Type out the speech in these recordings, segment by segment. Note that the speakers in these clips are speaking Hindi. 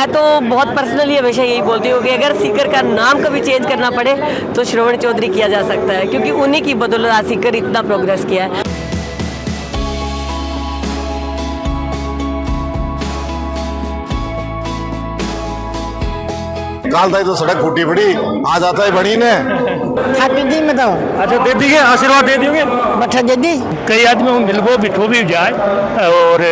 मैं तो बहुत पर्सनली हमेशा यही बोलती हूँ कि अगर सीकर का नाम कभी चेंज करना पड़े तो श्रवण चौधरी किया जा सकता है, क्योंकि उन्हीं की बदौलत आज सीकर इतना प्रोग्रेस किया है। काल था तो सड़क फूटी पड़ी, आज आता है बड़ी ने खाती दी में तो अच्छा दे दिए, आशीर्वाद दे दियोगे। बट्ठा दे दी। कई आदमी मिलबो बिठो भी जाए और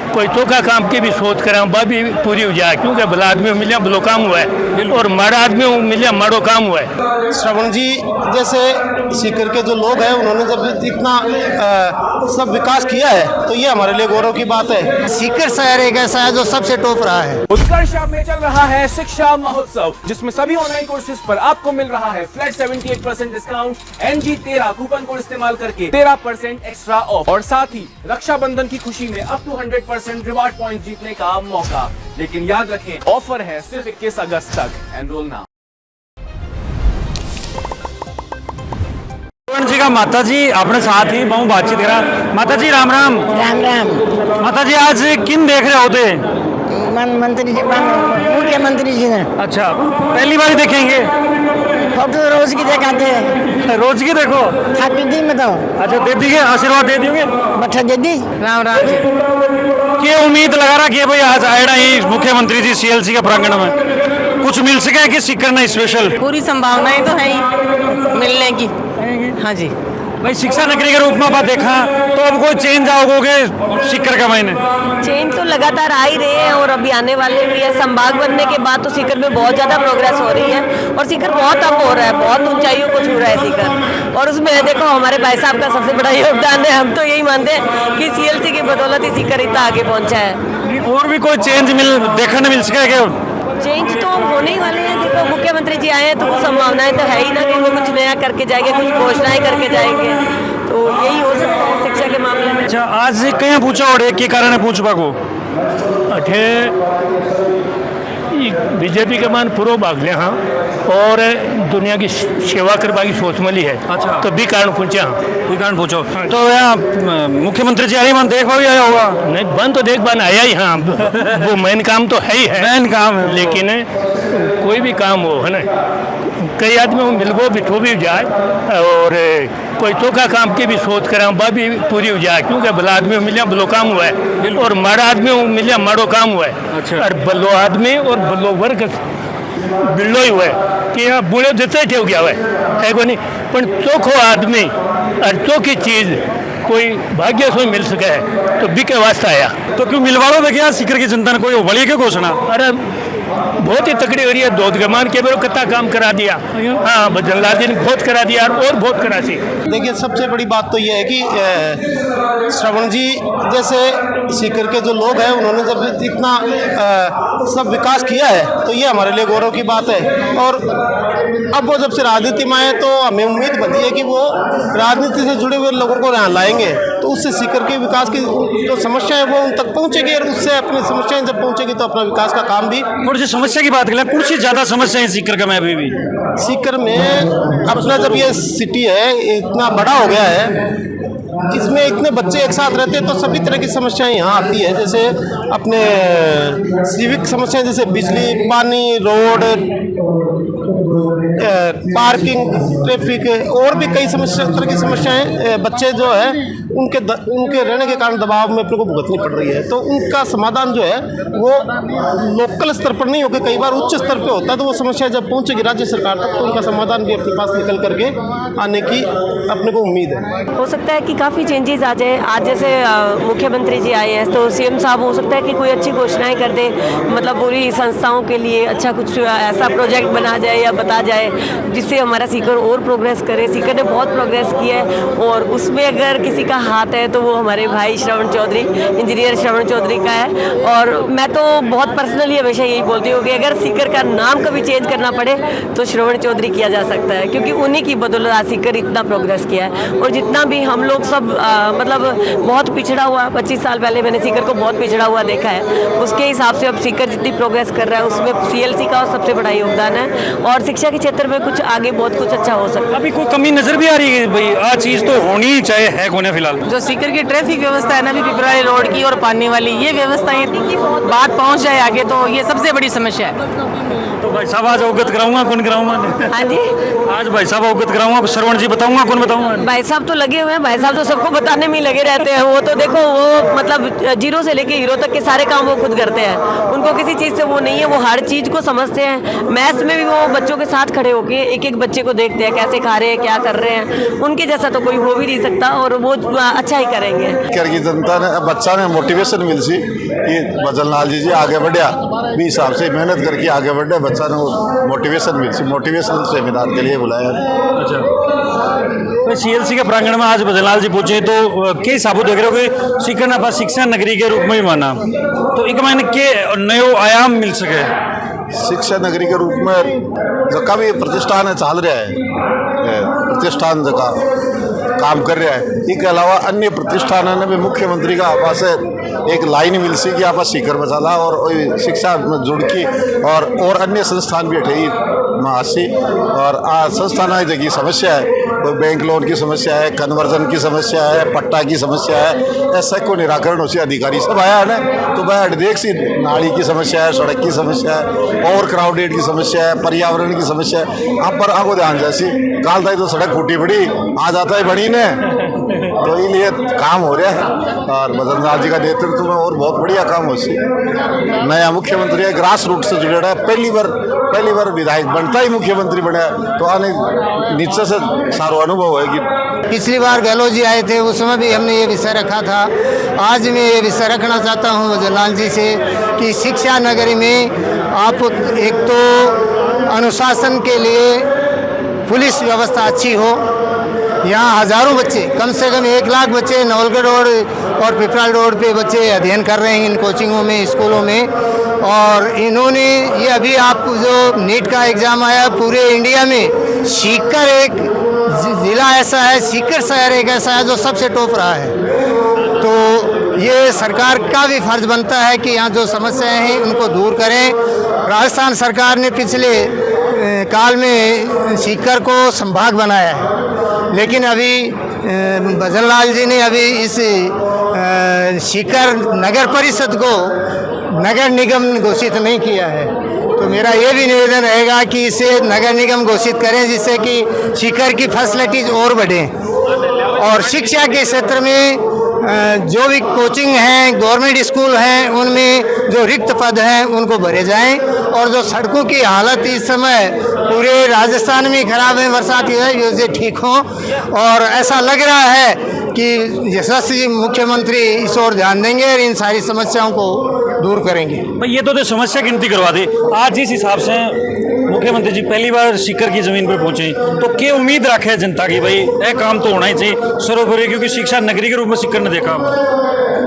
कोई चौका काम की भी सोच करें वह भी पूरी हो जाए, क्योंकि भला आदमी मिले भलो काम हुआ है और माड़ा आदमी मिले माड़ो काम हुआ है। श्रवण जी जैसे सीकर के जो लोग हैं उन्होंने जब इतना सब विकास किया है तो ये हमारे लिए गौरव की बात है। सीकर शहर एक ऐसा है जो सबसे टॉप रहा है। उत्कर्ष में चल रहा है शिक्षा महोत्सव, जिसमें सभी ऑनलाइन कोर्सेज पर आपको मिल रहा है flat 78% discount, NG13 coupon code इस्तेमाल करके 13% एक्स्ट्रा ऑफ, और साथ ही रक्षाबंधन की खुशी में अप टू 100% रिवार्ड पॉइंट जीतने का मौका। लेकिन याद रखें, ऑफर है सिर्फ 21 अगस्त तक। Enrol now. जी का माता जी अपने साथ ही बहुत बातचीत करा। माता जी राम राम। राम राम। माता जी आज किन देख रहे होते? मंत्री जी, मुख्यमंत्री जी ने। अच्छा, पहली बार देखेंगे? फोटो रोज की दिखाते हैं। रोज की देखो। खाती दी में तो अच्छा दे दिए, आशीर्वाद दे दियोगे। बट्ठा दे दी। राम राम जी। क्या उम्मीद लगा रहा कि भाई आज आएगा ही मुख्यमंत्री जी CLC के प्रांगण में कुछ मिल सके कि सीकर ना स्पेशल? पूरी संभावनाएं तो है ही मिलने की। हाँ जी भाई शिक्षा नगरी के रूप में बात देखा तो अब कोई चेंज आओगे सीकर का महीने? चेंज तो लगातार आ ही रहे हैं और अभी आने वाले भी है। संभाग बनने के बाद तो सीकर में बहुत ज़्यादा प्रोग्रेस हो रही है और सीकर बहुत अप हो रहा है, बहुत ऊंचाइयों को छू रहा है सीकर। और उसमें देखो हमारे भाई साहब का सबसे बड़ा योगदान है। हम तो यही मानते हैं कि CLC की बदौलत ही सीकर इतना आगे पहुंचा है। और भी कोई चेंज देखने मिल सके क्या? चेंज तो होने ही वाले हैं। देखो मुख्यमंत्री जी आए हैं तो कुछ संभावनाएं तो है ही ना कि वो कुछ नया करके जाएंगे, कुछ घोषणाएं करके जाएंगे, तो यही हो सकता है शिक्षा के मामले में। अच्छा आज कहीं पूछा और एक के कारण पूछ पाको अठे बीजेपी के मान पूरा भाग ले हाँ और दुनिया की सेवा करवा की सोच मिली है। अच्छा तो भी कारण पूछा हाँ भी कारण पूछो। तो यहाँ मुख्यमंत्री जी आई मन देख भी आया होगा? नहीं बन तो देख बन आया ही हाँ वो मेन काम तो है ही है, मेन काम है। लेकिन कोई भी काम हो है ना, कई आदमी मिलबो बिठो भी जाए और कोई चौका काम की भी सोच करें वह भी पूरी हो जाए, क्योंकि भला आदमी मिले भलो काम हुआ है और माड़ा आदमी मिले माड़ो काम हुआ है। अच्छा। और भलो आदमी और भलो वर्ग बिल्लो ही हुआ है कि यहाँ बूढ़े देते ही हो गया हुआ है को नहीं, पर चोखो आदमी और चौकी चीज़ कोई भाग्य से मिल सके है तो बिके वास्ता आया। तो क्यों मिलवाड़ो देखिए सीकर की जनता ने कोई बड़ी की घोषणा? अरे बहुत ही तकड़ी हो रही है, दूध गमान के बेरो कितना काम करा दिया। हाँ भजन लाल जी ने बहुत करा दिया और बहुत करा सी। देखिए सबसे बड़ी बात तो ये है कि श्रवण जी जैसे सीकर के जो लोग हैं उन्होंने जब इतना सब विकास किया है तो ये हमारे लिए गौरव की बात है। और अब वो जब से राजनीति में आए तो हमें उम्मीद बनती है कि वो राजनीति से जुड़े हुए लोगों को यहाँ लाएंगे तो उससे सीकर के विकास की जो समस्या है वो उन तक पहुँचेगी और उससे अपनी समस्याएं जब पहुँचेगी तो अपना विकास का काम भी। थोड़ी सी समस्या की बात करें, कौन सी ज़्यादा समस्या है सीकर का में अभी भी? सीकर में अपना जब ये सिटी है इतना बड़ा हो गया है, इसमें इतने बच्चे एक साथ रहते हैं तो सभी तरह की समस्याएं यहाँ आती है। जैसे अपने सिविक समस्याएं जैसे बिजली, पानी, रोड, पार्किंग, ट्रैफिक और भी कई तरह की समस्याएं बच्चे जो है उनके रहने के कारण दबाव में अपने को भुगतनी पड़ रही है। तो उनका समाधान जो है वो लोकल स्तर पर नहीं होकर कई बार उच्च स्तर पे होता है, तो वो समस्या जब पहुंचेगी राज्य सरकार तक तो उनका समाधान भी अपने पास निकल करके आने की अपने को उम्मीद है। हो सकता है कि काफ़ी चेंजेस आ जाए। आज जैसे मुख्यमंत्री जी आए हैं तो CM साहब हो सकता है कि कोई अच्छी घोषणाएं कर दे, मतलब पूरी संस्थाओं के लिए अच्छा कुछ ऐसा प्रोजेक्ट बना जाए या बता जाए जिससे हमारा सीकर और प्रोग्रेस करे। सीकर ने बहुत प्रोग्रेस किया है और उसमें अगर किसी का हाथ है तो वो हमारे भाई श्रवण चौधरी, इंजीनियर श्रवण चौधरी का है। और मैं तो बहुत पर्सनली हमेशा यही बोलती हूँ कि अगर सीकर का नाम कभी चेंज करना पड़े तो श्रवण चौधरी किया जा सकता है, क्योंकि उन्हीं की बदौलत आज सीकर इतना प्रोग्रेस किया है। और जितना भी हम लोग सब मतलब बहुत पिछड़ा हुआ, 25 साल पहले मैंने सीकर को बहुत पिछड़ा हुआ देखा है, उसके हिसाब से अब सीकर जितनी प्रोग्रेस कर रहा है उसमें CLC का सबसे बड़ा योगदान है। और शिक्षा के क्षेत्र में कुछ आगे बहुत कुछ अच्छा हो सकता है। अभी कोई कमी नजर भी आ रही है भाई? आज चीज़ तो होनी ही चाहिए है कोने फिलहाल? जो सीकर की ट्रैफिक व्यवस्था है ना अभी पिपराली रोड की और पानी वाली, ये व्यवस्थाएं बात पहुंच जाए आगे तो ये सबसे बड़ी समस्या है। तो भाई साहब आज अवगत कराऊंगा, कौन कराऊंगा? हाँ जी, आज भाई साहब अवगत कराऊंगा, श्रवण जी बताऊंगा, कौन बताऊंगा? भाई साहब तो लगे हुए हैं, भाई साहब तो सबको बताने में ही लगे रहते हैं। वो तो देखो, वो मतलब जीरो से लेके हीरो तक के सारे काम वो खुद करते हैं। उनको किसी चीज़ से वो नहीं है, वो हर चीज़ को समझते हैं। मैथ्स में भी वो बच्चों के साथ खड़े होके एक एक बच्चे को देखते हैं, कैसे खा रहे हैं, क्या कर रहे हैं। उनके जैसा तो कोई हो भी नहीं सकता और वो अच्छा ही करेंगे। कर की जनता ने, बच्चा ने मोटिवेशन मिल सी कि भजन लाल जी आगे बढ़िया भी हिसाब से मेहनत करके आगे बढ़े। बच्चा ने मोटिवेशन मिल सी, मोटिवेशनल सेमिनार के लिए बुलाया। अच्छा, तो सीएलसी के प्रांगण में आज भजनलाल जी पहुंचे तो के हिसाब देख रहे हो कि सीकर ना शिक्षा नगरी के रूप में ही माना, तो एक महीने के नयो आयाम मिल सके। शिक्षा नगरी के रूप में जका भी प्रतिष्ठान चाल रहा है, प्रतिष्ठान जका काम कर रहा है। इसके अलावा अन्य प्रतिष्ठानों ने भी मुख्यमंत्री का आपस एक लाइन मिल सी कि आप सीकर में चला और शिक्षा में जुड़ की और अन्य संस्थान भी अठे महासी और संस्थान की समस्या है। कोई बैंक लोन की समस्या है, कन्वर्जन की समस्या है, पट्टा की समस्या है, ऐसा को निराकरण हो सी अधिकारी सब आया है ना। तो भाई देख सी नाली की समस्या है, सड़क की समस्या है, ओवर क्राउडेड की समस्या है, पर्यावरण की समस्या है। आप पर आगो ध्यान जैसी काल था तो सड़क फूटी पड़ी, आज आता है बनी ने, तो इसलिए काम हो रहा है। और भजनलाल जी का नेतृत्व में और बहुत बढ़िया काम हो सी। नया मुख्यमंत्री है, ग्रास रूट से जुड़ा है, पहली बार विधायक बनता ही मुख्यमंत्री बना, तो आने नीचे से सारो अनुभव है कि पिछली बार गहलोत जी आए थे, उस समय भी हमने ये विषय रखा था। आज मैं ये विषय रखना चाहता हूँ भजनलाल जी से कि शिक्षा नगरी में आप एक तो अनुशासन के लिए पुलिस व्यवस्था अच्छी हो। यहाँ हज़ारों बच्चे, कम से कम 1 लाख बच्चे नवलगढ़ रोड और पिपराल रोड पे बच्चे अध्ययन कर रहे हैं इन कोचिंगों में, स्कूलों में। और इन्होंने ये अभी आप जो नीट का एग्ज़ाम आया, पूरे इंडिया में सीकर एक ज़िला ऐसा है, सीकर शहर एक ऐसा है जो सबसे टॉप रहा है। तो ये सरकार का भी फर्ज बनता है कि यहाँ जो समस्याएं हैं उनको दूर करें। राजस्थान सरकार ने पिछले काल में सीकर को संभाग बनाया है, लेकिन अभी भजनलाल जी ने अभी इस सीकर नगर परिषद को नगर निगम घोषित नहीं किया है। तो मेरा ये भी निवेदन रहेगा कि इसे नगर निगम घोषित करें, जिससे कि सीकर की फैसिलिटीज़ और बढ़ें और शिक्षा के क्षेत्र में जो भी कोचिंग हैं, गवर्नमेंट स्कूल हैं, उनमें जो रिक्त पद हैं उनको भरे जाएं। और जो सड़कों की हालत इस समय पूरे राजस्थान में खराब है, बरसात है, ये ठीक हो। और ऐसा लग रहा है कि यशस्वी मुख्यमंत्री इस ओर ध्यान देंगे और इन सारी समस्याओं को दूर करेंगे। भाई ये तो समस्या गिनती करवा दे। आज जिस हिसाब से मुख्यमंत्री जी पहली बार सीकर की जमीन पर पहुंचे, तो क्या उम्मीद रखे जनता की भाई यह काम तो होना ही चाहिए सर्वोपरि, क्योंकि शिक्षा नगरी के रूप में सीकर ने देखा।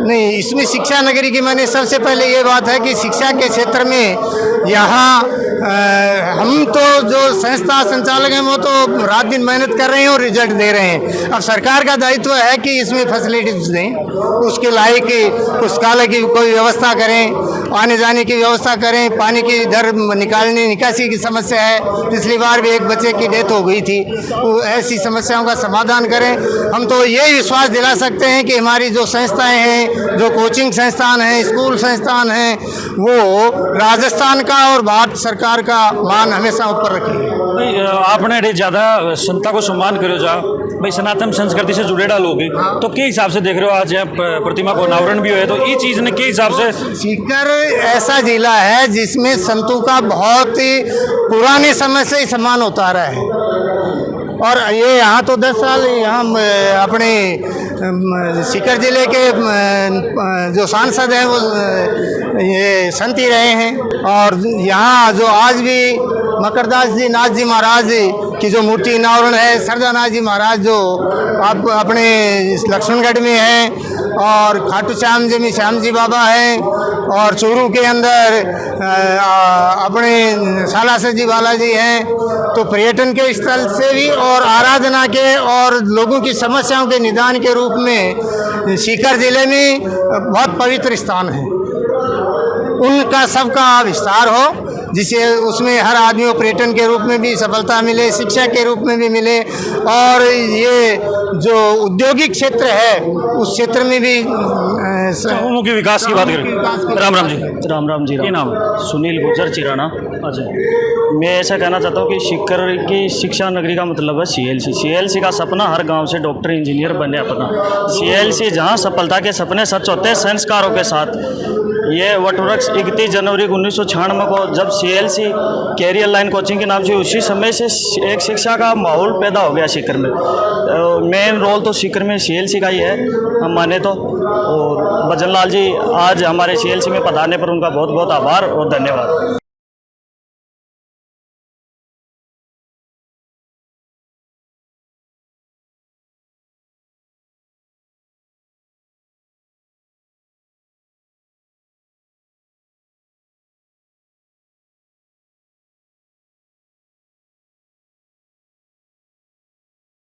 नहीं, इसमें शिक्षा नगरी की मैंने सबसे पहले ये बात है कि शिक्षा के क्षेत्र में यहाँ हम तो जो संस्था संचालक हैं वो तो रात दिन मेहनत कर रहे हैं और रिजल्ट दे रहे हैं। अब सरकार का दायित्व है कि इसमें फैसिलिटीज दें, उसके लायक पुस्तकालय की कोई व्यवस्था करें, आने जाने की व्यवस्था करें, पानी की दर निकासी की समस्या है, पिछली बार भी एक बच्चे की डेथ हो गई थी, तो ऐसी समस्याओं का समाधान करें। हम तो ये विश्वास दिला सकते हैं कि हमारी जो संस्थाएं हैं, जो कोचिंग संस्थान हैं, स्कूल संस्थान हैं, वो राजस्थान का और भारत सरकार का मान हमेशा ऊपर रखेंगे। भाई आपने ज़्यादा संता को सम्मान करो जा भाई, सनातन संस्कृति से जुड़ेड़ा लोग, तो के हिसाब से देख रहे हो आज यहाँ प्रतिमा को अनावरण भी हुआ, तो ये चीज़ ने के हिसाब से। सीकर ऐसा जिला है जिसमें संतों का बहुत ही पुराने समय से ही सम्मान होता रहा है। और ये यहाँ तो 10 साल यहाँ अपने सीकर जिले के जो सांसद हैं वो ये संत ही रहे हैं। और यहाँ जो आज भी मकरदास जी नाथ जी महाराज की जो मूर्ति अनावरण है, सरदानाथ जी महाराज जो आप अपने लक्ष्मणगढ़ में हैं, और खाटू श्याम जी में श्याम जी बाबा हैं, और चूरू के अंदर अपने सालासर जी बालाजी हैं। तो पर्यटन के स्थल से भी और आराधना के और लोगों की समस्याओं के निदान के रूप में सीकर जिले में बहुत पवित्र स्थान है। उनका सबका विस्तार हो, जिससे उसमें हर आदमी को पर्यटन के रूप में भी सफलता मिले, शिक्षा के रूप में भी मिले, और ये जो औद्योगिक क्षेत्र है उस क्षेत्र में भी मुख्य विकास की बात करें। राम राम जी। राम जी। ये नाम है? सुनील गुजर चिराना। अच्छा, मैं ऐसा कहना चाहता हूँ कि सीकर की शिक्षा नगरी का मतलब है सीएलसी का सपना हर गांव से डॉक्टर इंजीनियर बने अपना। सीएलसी जहां सफलता के सपने सच होते हैं संस्कारों के साथ। ये वटवृक्ष 31 जनवरी 1996 को जब सीएलसी कैरियर लाइन कोचिंग के नाम से, उसी समय से एक शिक्षा का माहौल पैदा हो गया सीकर में। मेन रोल तो सीकर में सीएलसी का ही है हम माने तो। और भजन लाल जी आज हमारे सीएलसी में पधारने पर उनका बहुत बहुत आभार और धन्यवाद।